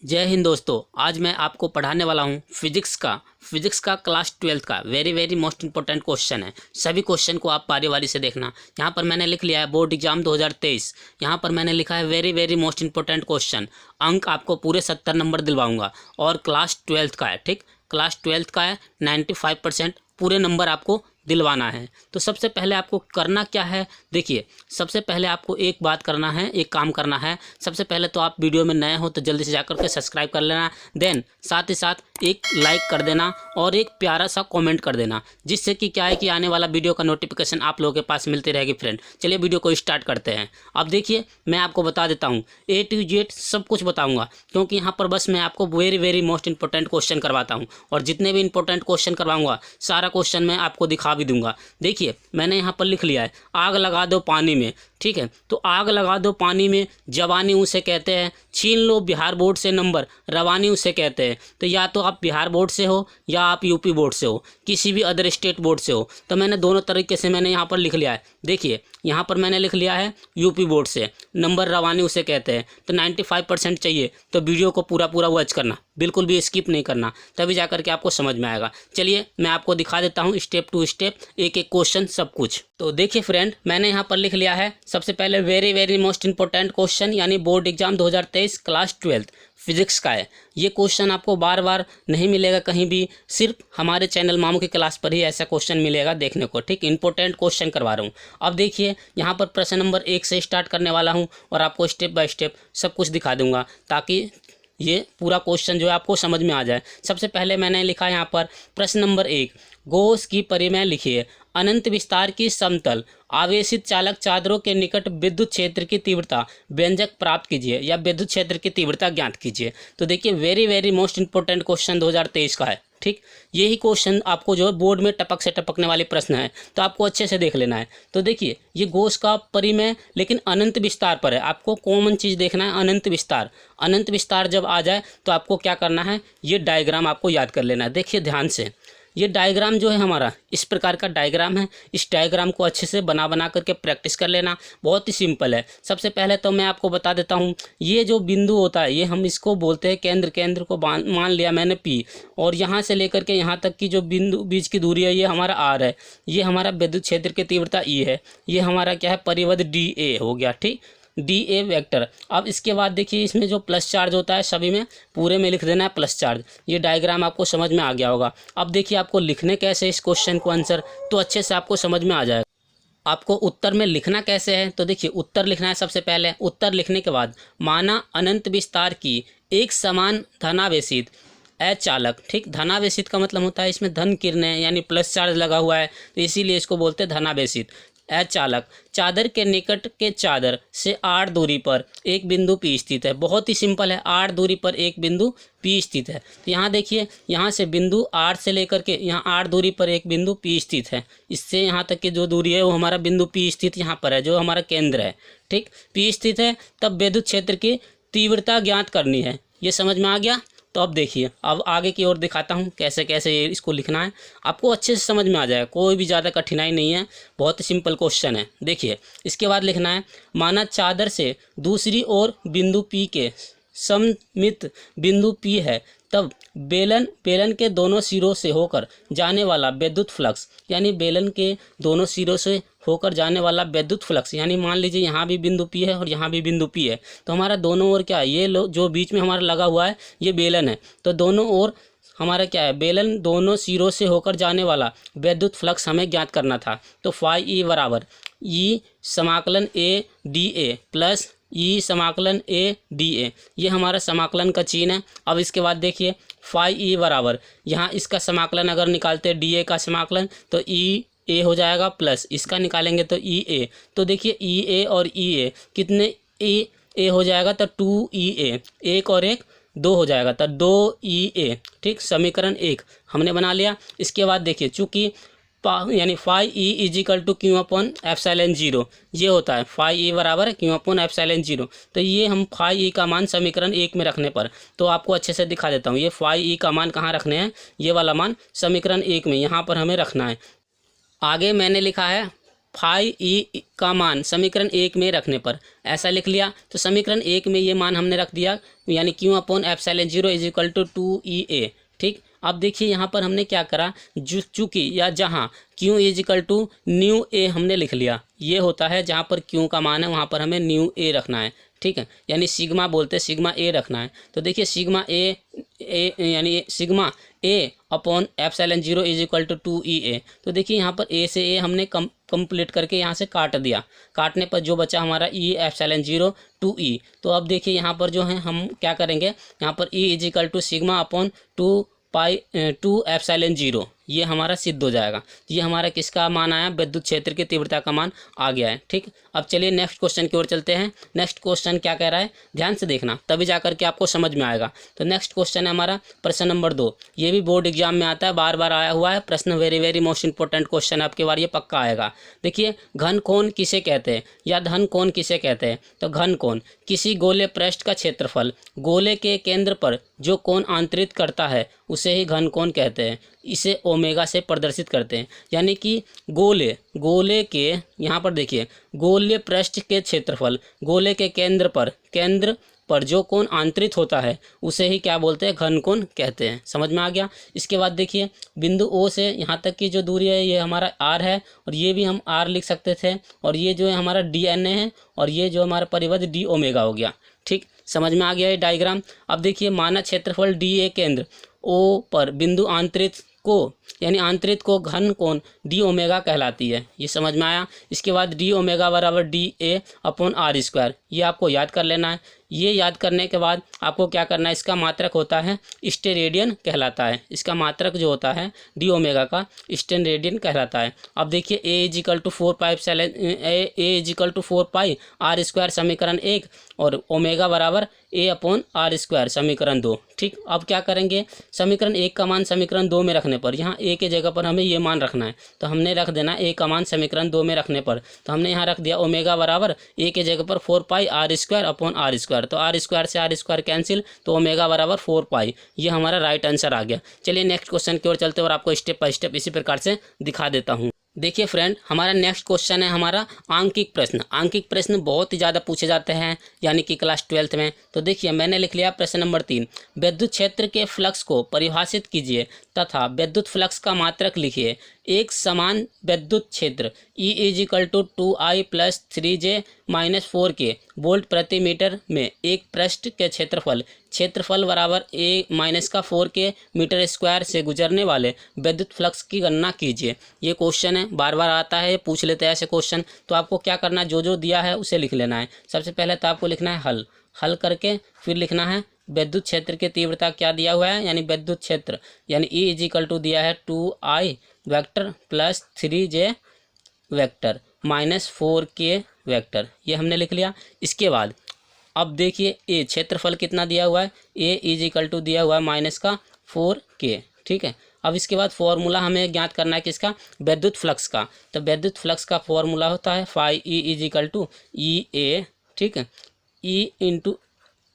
जय हिंद दोस्तों। आज मैं आपको पढ़ाने वाला हूँ फिजिक्स का क्लास 12th का वेरी मोस्ट इंपॉर्टेंट क्वेश्चन है। सभी क्वेश्चन को आप बारी बारी से देखना। यहाँ पर मैंने लिख लिया है बोर्ड एग्जाम 2023। यहाँ पर मैंने लिखा है वेरी मोस्ट इंपॉर्टेंट क्वेश्चन। अंक आपको पूरे 70 नंबर दिलवाऊंगा और क्लास 12th का है। ठीक, क्लास 12th का है। 95% पूरे नंबर आपको दिलवाना है। तो सबसे पहले आपको करना क्या है, देखिए सबसे पहले आपको एक बात करना है, एक काम करना है। सबसे पहले तो आप वीडियो में नए हो तो जल्दी से जाकर के सब्सक्राइब कर लेना। देन साथ ही साथ एक लाइक कर देना और एक प्यारा सा कमेंट कर देना, जिससे कि क्या है कि आने वाला वीडियो का नोटिफिकेशन आप लोगों के पास मिलती रहेगी फ्रेंड। चलिए वीडियो को स्टार्ट करते हैं। अब देखिए मैं आपको बता देता हूँ, A to Z सब कुछ बताऊँगा, क्योंकि यहाँ पर बस मैं आपको वेरी मोस्ट इंपॉर्टेंट क्वेश्चन करवाता हूँ और जितने भी इंपॉर्टेंट क्वेश्चन करवाऊँगा सारा क्वेश्चन मैं आपको दिखा भी दूंगा। देखिए मैंने यहाँ पर लिख लिया है आग लगा दो पानी में। ठीक है, तो आग लगा दो पानी में जवानी उसे कहते हैं, छीन लो बिहार बोर्ड से नंबर रवानी उसे कहते हैं। तो या तो आप बिहार बोर्ड से हो या आप यूपी बोर्ड से हो, किसी भी अदर स्टेट बोर्ड से हो। तो मैंने दोनों तरीके से मैंने यहाँ पर लिख लिया है। देखिए यहाँ पर मैंने लिख लिया है यूपी बोर्ड से नंबर रवानी उसे कहते हैं। तो 95% चाहिए, तो वीडियो को पूरा वॉच करना, बिल्कुल भी स्किप नहीं करना, तभी जाकर के आपको समझ में आएगा। चलिए मैं आपको दिखा देता हूँ स्टेप टू स्टेप, एक एक क्वेश्चन सब कुछ। तो देखिए फ्रेंड, मैंने यहाँ पर लिख लिया है सबसे पहले वेरी मोस्ट इंपॉर्टेंट क्वेश्चन, यानी board exam 2023 class 12th physics का है। ये क्वेश्चन आपको बार बार नहीं मिलेगा कहीं भी, सिर्फ हमारे चैनल मामू की क्लास पर ही ऐसा क्वेश्चन मिलेगा देखने को। ठीक, इंपॉर्टेंट क्वेश्चन करवा रहा हूँ। अब देखिए यहाँ पर प्रश्न नंबर 1 से स्टार्ट करने वाला हूँ और आपको स्टेप बाय स्टेप सब कुछ दिखा दूंगा, ताकि ये पूरा क्वेश्चन जो है आपको समझ में आ जाए। सबसे पहले मैंने लिखा यहाँ पर प्रश्न नंबर 1, गॉस की परिमेय लिखिए। अनंत विस्तार की समतल आवेशित चालक चादरों के निकट विद्युत क्षेत्र की तीव्रता व्यंजक प्राप्त कीजिए या विद्युत क्षेत्र की तीव्रता ज्ञात कीजिए। तो देखिए वेरी मोस्ट इंपॉर्टेंट क्वेश्चन 2023 का है। ठीक, यही क्वेश्चन आपको जो है बोर्ड में टपक से टपकने वाले प्रश्न है, तो आपको अच्छे से देख लेना है। तो देखिए ये गॉस का परिमेय लेकिन अनंत विस्तार पर है। आपको कॉमन चीज़ देखना है, अनंत विस्तार। अनंत विस्तार जब आ जाए तो आपको क्या करना है, ये डायग्राम आपको याद कर लेना है। देखिए ध्यान से, ये डायग्राम जो है हमारा इस प्रकार का डायग्राम है। इस डायग्राम को अच्छे से बना करके प्रैक्टिस कर लेना, बहुत ही सिंपल है। सबसे पहले तो मैं आपको बता देता हूँ, ये जो बिंदु होता है ये हम इसको बोलते हैं केंद्र। केंद्र को मान लिया मैंने P, और यहाँ से लेकर के यहाँ तक की जो बिंदु बीच की दूरी है ये हमारा R है। ये हमारा विद्युत क्षेत्र की तीव्रता E है। ये हमारा क्या है, परिवद dA हो गया। ठीक, dA वेक्टर। अब इसके बाद देखिए इसमें जो प्लस चार्ज होता है सभी में पूरे में लिख देना है प्लस चार्ज। ये डायग्राम आपको समझ में आ गया होगा। अब देखिए आपको लिखने कैसे इस क्वेश्चन को आंसर, तो अच्छे से आपको समझ में आ जाएगा। आपको उत्तर में लिखना कैसे है, तो देखिए उत्तर लिखना है। सबसे पहले उत्तर लिखने के बाद माना अनंत विस्तार की एक समान धनावेशित अचालक। ठीक, धनावेशित का मतलब होता है इसमें धन किरणें यानी प्लस चार्ज लगा हुआ है, तो इसीलिए इसको बोलते हैं धनावेशित अचालक चादर के निकट के चादर से 8 दूरी पर एक बिंदु P स्थित है। बहुत ही सिंपल है, 8 दूरी पर एक बिंदु P स्थित है। तो यहाँ देखिए यहाँ से बिंदु 8 से लेकर के यहाँ 8 दूरी पर एक बिंदु P स्थित है। इससे यहाँ तक की जो दूरी है वो हमारा बिंदु P स्थित यहाँ पर है, जो हमारा केंद्र है। ठीक, P स्थित है, तब विद्युत क्षेत्र की तीव्रता ज्ञात करनी है। ये समझ में आ गया। तो अब देखिए, अब आगे की ओर दिखाता हूँ कैसे कैसे इसको लिखना है, आपको अच्छे से समझ में आ जाएगा। कोई भी ज़्यादा कठिनाई नहीं है, बहुत ही सिंपल क्वेश्चन है। देखिए इसके बाद लिखना है, माना चादर से दूसरी ओर बिंदु P के सममित बिंदु P है, तब बेलन के दोनों सिरों से होकर जाने वाला विद्युत फ्लक्स, यानी बेलन के दोनों सिरों से होकर जाने वाला विद्युत फ्लक्स, यानी मान लीजिए यहाँ भी बिंदु P है और यहाँ भी बिंदु P है, तो हमारा दोनों ओर क्या है, ये जो बीच में हमारा लगा हुआ है ये बेलन है। तो दोनों ओर हमारा क्या है, बेलन दोनों सिरों से होकर जाने वाला विद्युत फ्लक्स हमें ज्ञात करना था। तो फाई E बराबर E समाकलन A dA प्लस E समाकलन A dA, ये हमारा समाकलन का चिन्ह है। अब इसके बाद देखिए फाई E बराबर यहाँ इसका समाकलन अगर निकालते हैं dA का समाकलन तो EA हो जाएगा, प्लस इसका निकालेंगे तो EA। तो देखिए EA और EA कितने, EA हो जाएगा तो 2EA, 1 और 1 2 हो जाएगा, तो 2EA। ठीक, समीकरण 1 हमने बना लिया। इसके बाद देखिए चूँकि यानी phi E is equal to Q/ε0 ये होता है, फाई E बराबर Q/ε0। तो ये हम फाई E का मान समीकरण 1 में रखने पर, तो आपको अच्छे से दिखा देता हूँ, ये फाई E का मान कहाँ रखने हैं, ये वाला मान समीकरण 1 में यहाँ पर हमें रखना है। आगे मैंने लिखा है फाई ई का मान समीकरण 1 में रखने पर, ऐसा लिख लिया। तो समीकरण 1 में ये मान हमने रख दिया, यानी Q upon epsilon 0 is equal to 2EA। ठीक, अब देखिए यहाँ पर हमने क्या करा, चूँकि या जहाँ Q is equal to new a हमने लिख लिया। ये होता है जहाँ पर Q का मान है वहाँ पर हमें न्यू ए रखना है। ठीक है, यानी सिग्मा बोलते सिग्मा ए रखना है। तो देखिए सिग्मा ए यानी sigma A upon epsilon 0 is equal to 2EA। तो देखिए यहाँ पर ए से ए हमने कंप्लीट करके यहाँ से काट दिया। काटने पर जो बचा हमारा ई एप्सिलॉन 0 2E। तो अब देखिए यहाँ पर जो है हम क्या करेंगे, यहाँ पर E is equal to sigma upon 2 epsilon 0, ये हमारा सिद्ध हो जाएगा। ये हमारा किसका मान आया, विद्युत क्षेत्र की तीव्रता का मान आ गया है। ठीक, अब चलिए नेक्स्ट क्वेश्चन की ओर चलते हैं। नेक्स्ट क्वेश्चन क्या कह रहा है, ध्यान से देखना तभी जाकर के आपको समझ में आएगा। तो नेक्स्ट क्वेश्चन है हमारा प्रश्न नंबर 2। ये भी बोर्ड एग्जाम में आता है, बार बार आया हुआ है प्रश्न, very very most important question आपके बार ये पक्का आएगा। देखिए घन कोण किसे कहते हैं या धन कोण किसे कहते हैं। तो घन कोण किसी गोले पृष्ठ का क्षेत्रफल, गोले के केंद्र पर जो कोण आंतरित करता है उसे ही घन कोण कहते हैं। इसे ओमेगा से प्रदर्शित करते हैं, यानी कि गोले के यहाँ पर देखिए गोलीय पृष्ठ के क्षेत्रफल, गोले के केंद्र पर जो कोण आंतरित होता है उसे ही क्या बोलते हैं, घन कोण कहते हैं। समझ में आ गया। इसके बाद देखिए बिंदु ओ से यहाँ तक की जो दूरी है ये हमारा r है, और ये भी हम r लिख सकते थे, और ये जो है हमारा dna है, और ये जो हमारा परिवृत्त d ओमेगा हो गया। ठीक, समझ में आ गया ये डायग्राम। अब देखिए माना क्षेत्रफल dA केंद्र O पर बिंदु आंतरित को, यानी आंतरित को घन कोण डी ओमेगा कहलाती है। ये समझ में आया। इसके बाद डी ओमेगा बराबर DA अपॉन r², ये आपको याद कर लेना है। ये याद करने के बाद आपको क्या करना है, इसका मात्रक होता है स्टेरेडियन कहलाता है। इसका मात्रक जो होता है डी ओमेगा का स्टेरेडियन कहलाता है। अब देखिए a is equal to 4 pi r² समीकरण 1 और ओमेगा बराबर a अपॉन r² समीकरण 2। ठीक, अब क्या करेंगे, समीकरण 1 का मान समीकरण 2 में रखने पर, यहाँ a के जगह पर हमें ये मान रखना है, तो हमने रख देना a का मान समीकरण 2 में रखने पर, तो हमने यहाँ रख दिया ओमेगा बराबर a के जगह पर 4 पाई r² अपॉन r²। तो r² से r² कैंसिल, तो ओमेगा बराबर 4 पाई। ये हमारा राइट आंसर आ गया। चलिए नेक्स्ट क्वेश्चन की ओर चलते हैं और आपको स्टेप बाय स्टेप इसी प्रकार से दिखा देता हूँ। देखिए फ्रेंड, हमारा नेक्स्ट क्वेश्चन है हमारा आंकिक प्रश्न। आंकिक प्रश्न बहुत ही ज़्यादा पूछे जाते हैं, यानी कि क्लास 12th में। तो देखिए मैंने लिख लिया प्रश्न नंबर 3, विद्युत क्षेत्र के फ्लक्स को परिभाषित कीजिए तथा विद्युत फ्लक्स का मात्रक लिखिए। एक समान विद्युत क्षेत्र E is equal to 2I plus 3J-4K volt प्रति मीटर में एक पृष्ठ के क्षेत्रफल बराबर A-4K मीटर स्क्वायर से गुजरने वाले विद्युत फ्लक्स की गणना कीजिए। ये क्वेश्चन है, बार बार आता है, पूछ लेते हैं ऐसे क्वेश्चन। तो आपको क्या करना है, जो दिया है उसे लिख लेना है। सबसे पहले तो आपको लिखना है हल करके फिर लिखना है विद्युत क्षेत्र की तीव्रता क्या दिया हुआ है, यानी विद्युत क्षेत्र यानी E इज इक्वल टू दिया है 2I vector plus 3J vector minus 4K vector, ये हमने लिख लिया। इसके बाद अब देखिए ए क्षेत्रफल कितना दिया हुआ है, A इज इक्वल टू दिया हुआ है माइनस का 4K। ठीक है, अब इसके बाद फॉर्मूला हमें ज्ञात करना है किसका, विद्युत फ्लक्स का। तो विद्युत फ्लक्स का फॉर्मूला होता है phi E is equal to EA। ठीक है, E इंटू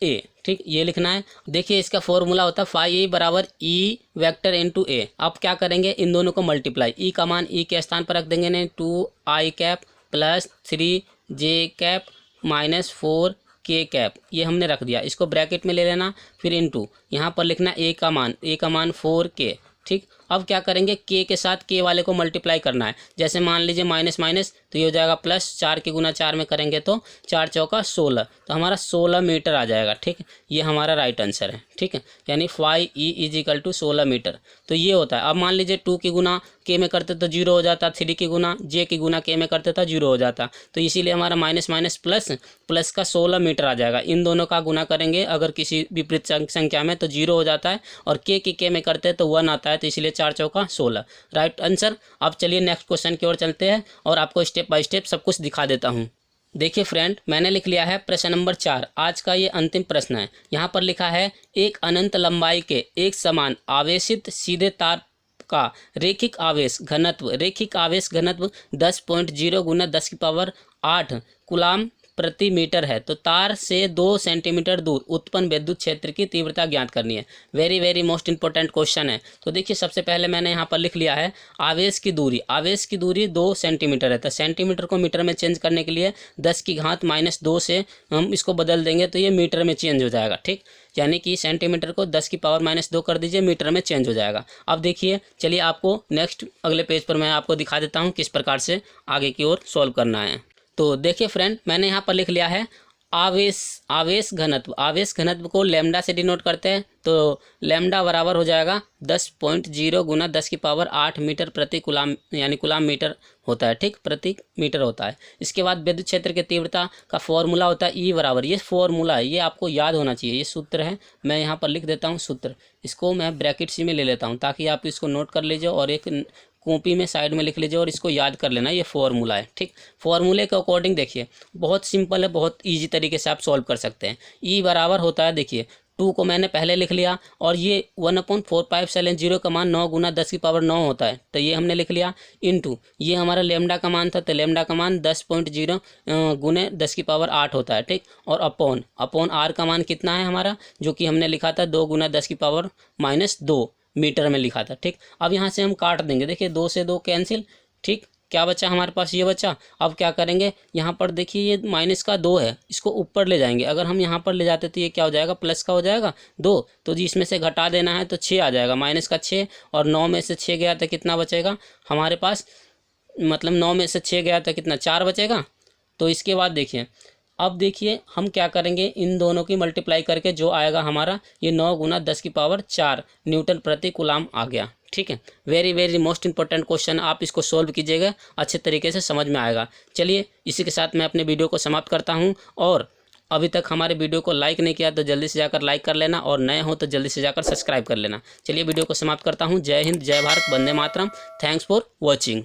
ए। ठीक, ये लिखना है। देखिए इसका फॉर्मूला होता है फाई E बराबर E वेक्टर इंटू ए। अब क्या करेंगे, इन दोनों को मल्टीप्लाई, E का मान E के स्थान पर रख देंगे ने 2I cap plus 3J cap minus 4K cap, ये हमने रख दिया। इसको ब्रैकेट में ले लेना, फिर इंटू यहाँ पर लिखना A का मान 4K। ठीक, अब क्या करेंगे, K के साथ K वाले को मल्टीप्लाई करना है। जैसे मान लीजिए माइनस माइनस तो ये हो जाएगा प्लस, 4 के गुना 4 में करेंगे तो 4 चौका 16, तो हमारा 16 मीटर आ जाएगा। ठीक, ये हमारा राइट आंसर है। ठीक है, यानी phi E is equal to 16 metre. तो ये होता है। अब मान लीजिए 2 की गुना K में करते तो 0 हो जाता, 3 की गुना J की गुना K में करते तो 0 हो जाता। तो इसीलिए हमारा माइनस माइनस प्लस का 16 मीटर आ जाएगा। इन दोनों का गुना करेंगे अगर किसी विपरीत संख्या में तो 0 हो जाता है, और K की K में करते तो 1 आता है, तो इसलिए 4 चौका 16 राइट आंसर। अब चलिए नेक्स्ट क्वेश्चन की ओर चलते हैं और आपको स्टेप बाय स्टेप सब कुछ दिखा देता हूँ। देखिए फ्रेंड, मैंने लिख लिया है प्रश्न नंबर 4, आज का ये अंतिम प्रश्न है। यहाँ पर लिखा है एक अनंत लंबाई के एक समान आवेशित सीधे तार का रैखिक आवेश घनत्व 10.0 × 10⁸ कूलाम प्रति मीटर है तो तार से 2 सेंटीमीटर दूर उत्पन्न विद्युत क्षेत्र की तीव्रता ज्ञात करनी है। Very very most important question है। तो देखिए सबसे पहले मैंने यहाँ पर लिख लिया है आवेश की दूरी 2 सेंटीमीटर है। तो सेंटीमीटर को मीटर में चेंज करने के लिए 10⁻⁻2 से हम इसको बदल देंगे तो ये मीटर में चेंज हो जाएगा। ठीक, यानी कि सेंटीमीटर को 10⁻⁻2 कर दीजिए, मीटर में चेंज हो जाएगा। अब देखिए, चलिए आपको नेक्स्ट अगले पेज पर मैं आपको दिखा देता हूँ किस प्रकार से आगे की ओर सॉल्व करना है। तो देखिए फ्रेंड, मैंने यहाँ पर लिख लिया है आवेश घनत्व को लैम्डा से डिनोट करते हैं। तो लैम्डा बराबर हो जाएगा 10.0 गुना 10⁸ मीटर प्रति कूलाम, यानी कूलाम मीटर होता है। ठीक, प्रति मीटर होता है। इसके बाद विद्युत क्षेत्र की तीव्रता का फॉर्मूला होता है ई बराबर, ये फॉर्मूला है, ये आपको याद होना चाहिए, ये सूत्र है। मैं यहाँ पर लिख देता हूँ सूत्र, इसको मैं ब्रैकेट सी में ले लेता हूँ ताकि आप इसको नोट कर लीजिए और एक कॉपी में साइड में लिख लीजिए और इसको याद कर लेना, ये फॉर्मूला है। ठीक, फॉर्मूले के अकॉर्डिंग देखिए बहुत सिंपल है, बहुत इजी तरीके से आप सॉल्व कर सकते हैं। ई बराबर होता है, देखिए 2 को मैंने पहले लिख लिया और ये 1/4πε0 का मान 9 गुना 10⁹ होता है, तो ये हमने लिख लिया। इनटू ये हमारा लैम्डा का मान था, तो लैम्डा का मान 10.0 गुने 10⁸ होता है। ठीक, और अपॉन आर का मान कितना है हमारा, जो कि हमने लिखा था 2 गुना 10⁻⁻2 मीटर में लिखा था। ठीक, अब यहाँ से हम काट देंगे, देखिए 2 से 2 कैंसिल। ठीक, क्या बचा हमारे पास, ये बचा। अब क्या करेंगे, यहाँ पर देखिए ये माइनस का 2 है, इसको ऊपर ले जाएंगे। अगर हम यहाँ पर ले जाते तो ये क्या हो जाएगा, प्लस का हो जाएगा 2, तो जी इसमें से घटा देना है तो 6 आ जाएगा, माइनस का 6, और 9 में से 6 गया तो कितना बचेगा हमारे पास, मतलब 9 में से 6 गया तो कितना, 4 बचेगा। तो इसके बाद देखिए, अब देखिए हम क्या करेंगे, इन दोनों की मल्टीप्लाई करके जो आएगा हमारा, ये 9 गुना 10⁴ न्यूटन प्रति कूलाम आ गया। ठीक है, very very most important question, आप इसको सोल्व कीजिएगा, अच्छे तरीके से समझ में आएगा। चलिए इसी के साथ मैं अपने वीडियो को समाप्त करता हूँ, और अभी तक हमारे वीडियो को लाइक नहीं किया तो जल्दी से जाकर लाइक कर लेना, और नए हो तो जल्दी से जाकर सब्सक्राइब कर लेना। चलिए वीडियो को समाप्त करता हूँ। जय हिंद, जय भारत, वंदे मातरम। Thanks for watching.